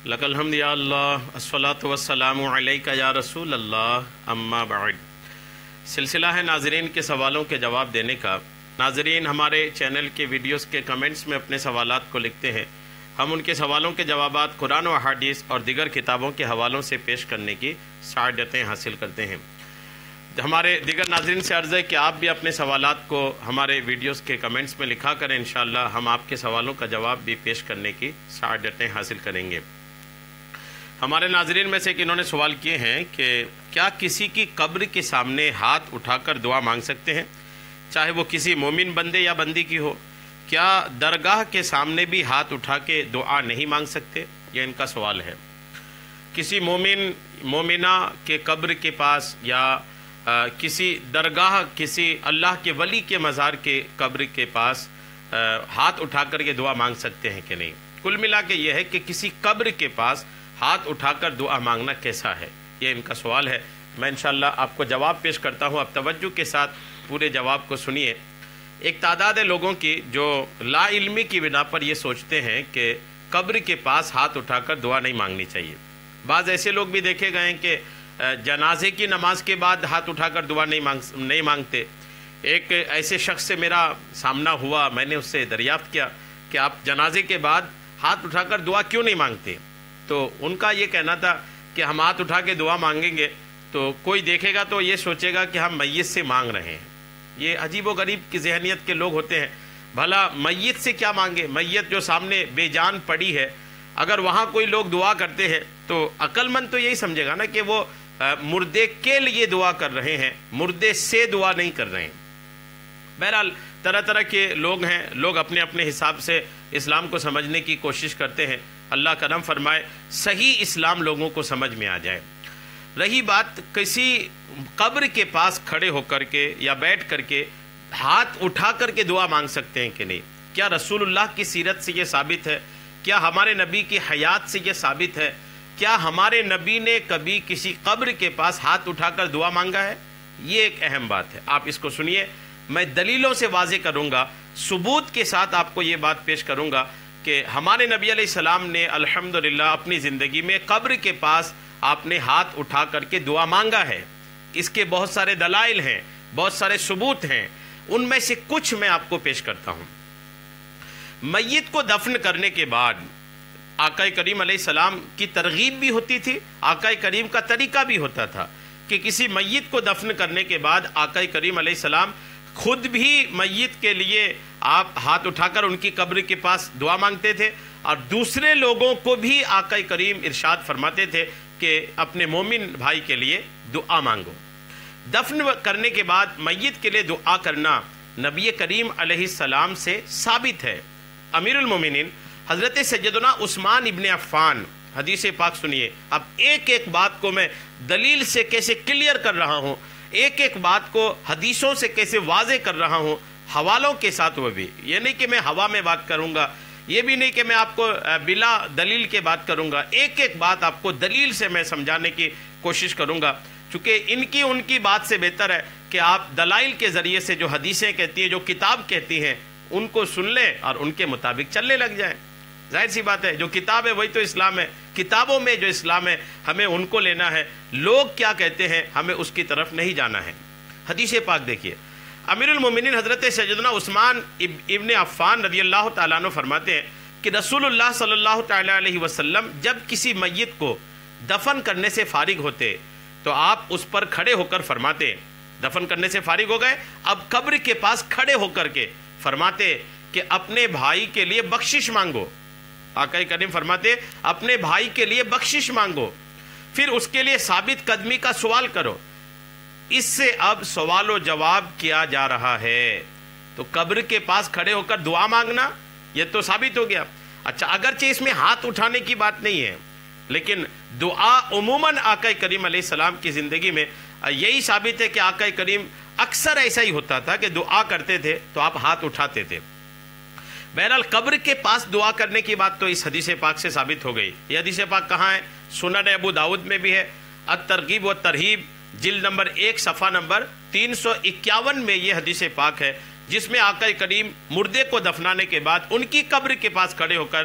لک الحمد یا اللہ الصلاۃ والسلام علیک یا رسول اللہ اما بعد۔ سلسلہ ہے ناظرین کے سوالوں کے جواب دینے کا۔ ناظرین ہمارے چینل کے ویڈیوز کے کمنٹس میں اپنے سوالات کو لکھتے ہیں، ہم ان کے سوالوں کے جوابات قرآن و احادیث اور دیگر کتابوں کے حوالوں سے پیش کرنے کی سعادتیں حاصل کرتے ہیں۔ ہمارے دیگر ناظرین سے عرض ہے کہ آپ بھی اپنے سوالات کو ہمارے ویڈیوز کے کمنٹس میں لکھا کریں، انشاءاللہ ہم آپ کے سوالوں کا جواب بھی پیش کرنے کی سعادتیں حاصل کریں گے۔ ہمارے ناظرین میں سے انہوں نے سوال کیے ہیں کہ کیا کسی کی قبر کے سامنے ہاتھ اٹھا کر دعا مانگ سکتے ہیں، چاہے وہ کسی مومن بندے یا بندی کی ہو؟ کیا درگاہ کے سامنے بھی ہاتھ اٹھا کے دعا نہیں مانگ سکتے؟ یہ ان کا سوال ہے۔ کسی مومنہ کے قبر کے پاس یا کسی درگاہ، کسی اللہ کے ولی کے مزار کے قبر کے پاس ہاتھ اٹھا کر کے دعا مانگ سکتے ہیں کہ نہیں؟ کل ملا کے یہ ہے کہ کسی قبر کے پاس ہاتھ اٹھا کر دعا مانگنا کیسا ہے، یہ ان کا سوال ہے۔ میں انشاءاللہ آپ کو جواب پیش کرتا ہوں، آپ توجہ کے ساتھ پورے جواب کو سنیے۔ ایک تعداد ہے لوگوں کی جو لا علمی کی بنا پر یہ سوچتے ہیں کہ قبر کے پاس ہاتھ اٹھا کر دعا نہیں مانگنی چاہیے۔ بعض ایسے لوگ بھی دیکھے گئے ہیں کہ جنازے کی نماز کے بعد ہاتھ اٹھا کر دعا نہیں مانگتے۔ ایک ایسے شخص سے میرا سامنا ہوا، میں نے اس سے دریافت کیا کہ آپ جنازے کے بعد ہاتھ اٹھا کر دعا کیوں نہیں مانگتے؟ تو ان کا یہ کہنا تھا کہ ہم ہاتھ اٹھا کے دعا مانگیں گے تو کوئی دیکھے گا تو یہ سوچے گا کہ ہم میت سے مانگ رہے ہیں۔ یہ عجیب و غریب کی ذہنیت کے لوگ ہوتے ہیں۔ بھلا میت سے کیا مانگے؟ میت جو سامنے بے جان پڑی ہے، اگر وہاں کوئی لوگ دعا کرتے ہیں تو عقل مند تو یہی سمجھے گا نا کہ وہ مردے کے لیے دعا کر رہے ہیں، مردے سے دعا نہیں کر رہے ہیں۔ بہرحال طرح طرح کے لوگ ہیں، لوگ اپنے اپنے حساب سے اسلام کو سمجھنے کی کوشش کرتے ہیں۔ اللہ کرم فرمائے صحیح اسلام لوگوں کو سمجھ میں آ جائے۔ رہی بات کسی قبر کے پاس کھڑے ہو کر کے یا بیٹھ کر کے ہاتھ اٹھا کر کے دعا مانگ سکتے ہیں کہ نہیں، کیا رسول اللہ کی سیرت سے یہ ثابت ہے؟ کیا ہمارے نبی کی حیات سے یہ ثابت ہے؟ کیا ہمارے نبی نے کبھی کسی قبر کے پاس ہاتھ اٹھا کر دعا مانگا ہے؟ یہ ایک اہم بات ہے، آپ اس کو سنیے، میں دلیلوں سے واضح کروں گا، ثبوت کے ساتھ آپ کو یہ بات پیش کروں گا کہ ہمارے نبی علیہ السلام نے الحمدللہ اپنی زندگی میں قبر کے پاس آپ نے ہاتھ اٹھا کر کے دعا مانگا ہے۔ اس کے بہت سارے دلائل ہیں، بہت سارے ثبوت ہیں، ان میں سے کچھ میں آپ کو پیش کرتا ہوں۔ میت کو دفن کرنے کے بعد آقا کریم علیہ السلام کی ترغیب بھی ہوتی تھی، آقا کریم کا طریقہ بھی ہوتا تھا کہ کسی میت کو دفن کرنے کے بعد آقا کریم علیہ السلام خود بھی میت کے لیے آپ ہاتھ اٹھا کر ان کی قبر کے پاس دعا مانگتے تھے، اور دوسرے لوگوں کو بھی آقا کریم ارشاد فرماتے تھے کہ اپنے مومن بھائی کے لیے دعا مانگو۔ دفن کرنے کے بعد میت کے لیے دعا کرنا نبی کریم علیہ السلام سے ثابت ہے۔ امیر المومنین حضرت سیدنا عثمان ابن عفان، حدیث پاک سنیے، اب ایک ایک بات کو میں دلیل سے کیسے کلیئر کر رہا ہوں، ایک ایک بات کو حدیثوں سے کیسے واضح کر رہا ہوں، حوالوں کے ساتھ۔ وہ بھی یہ نہیں کہ میں ہوا میں بات کروں گا، یہ بھی نہیں کہ میں آپ کو بلا دلیل کے بات کروں گا، ایک ایک بات آپ کو دلیل سے میں سمجھانے کی کوشش کروں گا، چونکہ ان کی بات سے بہتر ہے کہ آپ دلائل کے ذریعے سے جو حدیثیں کہتی ہیں، جو کتاب کہتی ہیں، ان کو سن لیں اور ان کے مطابق چلنے لگ جائیں۔ ظاہر سی بات ہے، جو کتاب ہے وہی تو اسلام ہے، کتابوں میں جو اسلام ہے ہمیں ان کو لینا ہے، لوگ کیا کہتے ہیں ہمیں اس کی طرف نہیں جانا ہے۔ حدیث پاک دیکھیے، امیر المومنین حضرت سیدنا عثمان ابن عفان رضی اللہ تعالیٰ عنہ فرماتے ہیں کہ رسول اللہ صلی اللہ تعالیٰ علیہ وسلم جب کسی میت کو دفن کرنے سے فارغ ہوتے تو آپ اس پر کھڑے ہو کر فرماتے، دفن کرنے سے فارغ ہو گئے، اب قبر کے پاس کھڑے ہو کر کے فرماتے کہ اپنے بھائی کے لیے بخشش مانگو۔ آقا کریم فرماتے اپنے بھائی کے لیے بخشش مانگو، پھر اس کے لیے ثابت قدمی کا سوال کرو۔ اس سے اب سوال و جواب کیا جا رہا ہے، تو قبر کے پاس کھڑے ہو کر دعا مانگنا یہ تو ثابت ہو گیا۔ اچھا، اگرچہ اس میں ہاتھ اٹھانے کی بات نہیں ہے، لیکن دعا عموماً آقا کریم علیہ السلام کی زندگی میں یہی ثابت ہے کہ آقا کریم اکثر ایسا ہی ہوتا تھا کہ دعا کرتے تھے تو آپ ہاتھ اٹھاتے تھے۔ بہرحال قبر کے پاس دعا کرنے کی بات تو اس حدیث پاک سے ثابت ہو گئی۔ یہ حدیث پاک کہاں ہے؟ سنن ابو داؤد میں بھی ہے، الترغیب و ترہیب جلد نمبر 1 صفحہ نمبر 351 میں یہ حدیث پاک ہے، جس میں آقا کریم مردے کو دفنانے کے بعد ان کی قبر کے پاس کھڑے ہو کر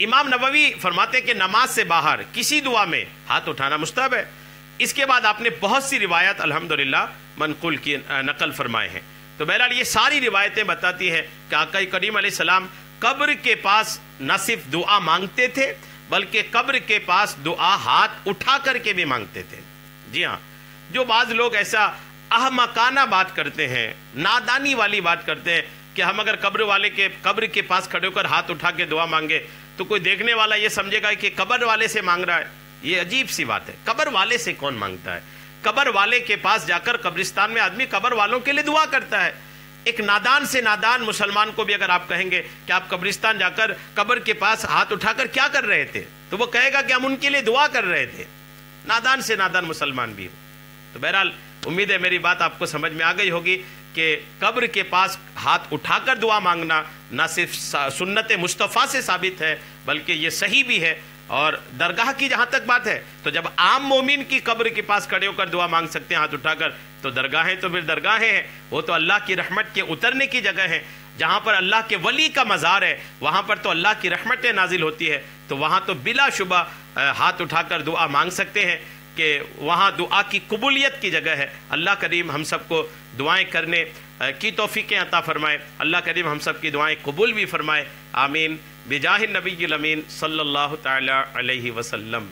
امام نووی فرماتے ہیں کہ نماز سے باہر کسی دعا میں ہاتھ اٹھانا مستحب ہے۔ اس کے بعد آپ نے بہت سی روایات الحمدللہ منقول کی نقل فرمائے ہیں۔ تو بہرحال یہ ساری روایتیں بتاتی ہیں کہ آقا کریم علیہ السلام قبر کے پاس نہ صرف دعا مانگتے تھے بلکہ قبر کے پاس دعا ہاتھ اٹھا کر کے بھی مانگتے تھے۔ جی ہاں، جو بعض لوگ ایسا احمقانہ بات کرتے ہیں، نادانی والی بات کرتے ہیں کہ ہم اگر قبر کے پاس کھڑے ہو کر ہاتھ اٹھا کے دعا مانگے تو کوئی دیکھنے والا یہ سمجھے گا کہ قبر والے سے مانگ رہا ہے۔ یہ عجیب سی بات ہے، قبر والے سے کون مانگتا ہے؟ قبر والے کے پاس جا کر قبرستان میں آدمی قبر والوں کے لیے دعا کرتا ہے۔ ایک نادان سے نادان مسلمان کو بھی اگر آپ کہیں گے کہ آپ قبرستان جا کر قبر کے پاس ہاتھ اٹھا کر کیا کر رہے تھے، تو وہ کہے گا کہ ہم ان کے لیے دعا کر رہے تھے۔ نادان سے نادان مسلمان بھی ہو۔ تو بہرحال امید ہے میری بات آپ کو سمجھ میں آ گئی ہوگی کہ قبر کے پاس ہاتھ اٹھا کر دعا مانگنا نہ صرف سنت مصطفیٰ سے ثابت ہے بلکہ یہ صحیح بھی ہے۔ اور درگاہ کی جہاں تک بات ہے تو جب عام مومن کی قبر کے پاس کھڑے ہو کر دعا مانگ سکتے ہیں ہاتھ اٹھا کر، تو درگاہیں تو پھر درگاہیں ہیں، وہ تو اللہ کی رحمت کے اترنے کی جگہ ہیں۔ جہاں پر اللہ کے ولی کا مزار ہے وہاں پر تو اللہ کی رحمتیں نازل ہوتی ہے، تو وہاں تو بلا شبہ ہاتھ اٹھا کر دعا مانگ سکتے ہیں کہ وہاں دعا کی قبولیت کی جگہ ہے۔ اللہ کریم ہم سب کو دعائیں کرنے کی توفیقیں عطا فرمائے، اللہ کریم ہم سب کی دعائیں قبول بھی فرمائے، آمین بجاہ النبی الامین صلی اللہ تعالی علیہ وسلم۔